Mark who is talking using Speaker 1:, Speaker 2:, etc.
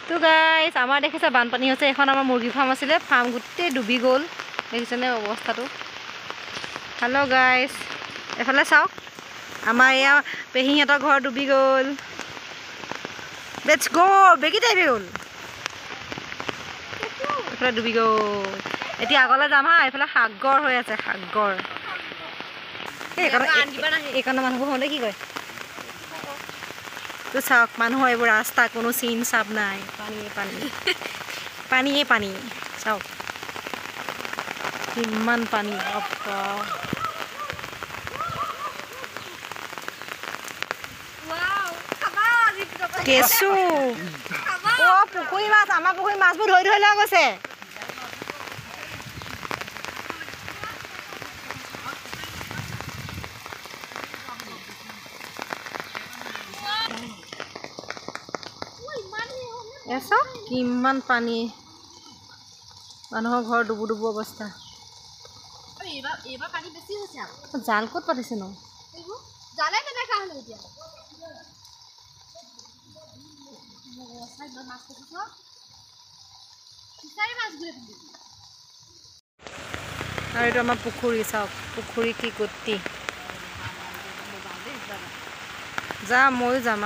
Speaker 1: তো গাইজ আমাৰ দেখিছে বানপানী হৈছে এখন আমাৰ মুৰ্গী ফাৰ্ম আছিলে ফাৰ্ম গোটেই ডুবি গ'ল দেখিছেনে অৱস্থাটো হেল্ল' গাইজ এফালে চাওক আমাৰ এয়া পেহীহঁতৰ ঘৰ ডুবি গ'ল লেটছ গ' বেগীটাই গ'ল এইফালে ডুবি গ'ল এতিয়া আগলৈ যাম হা এইফালে সাগৰ হৈ আছে সাগৰ এইকণৰ মানুহবোৰ হওঁতে কি কয় তো চাওক মানুহৰ এইবোৰ ৰাস্তা কোনো চিন চাপ নাই পানীয়ে পানী পানীয়ে পানী চাওক কিমান পানী কেঁচু অ' পুখুৰী মাছ আমাৰ পুখুৰী মাছবোৰ ধৰি ধৰি লৈ গৈছে এছা কিমান পানী মানুহৰ ঘৰ ডুবু ডুবু অৱস্থা জাল ক'ত পাতিছে ন আৰু এইটো আমাৰ পুখুৰী চাওক পুখুৰী কি গতি যা ময়ো যাম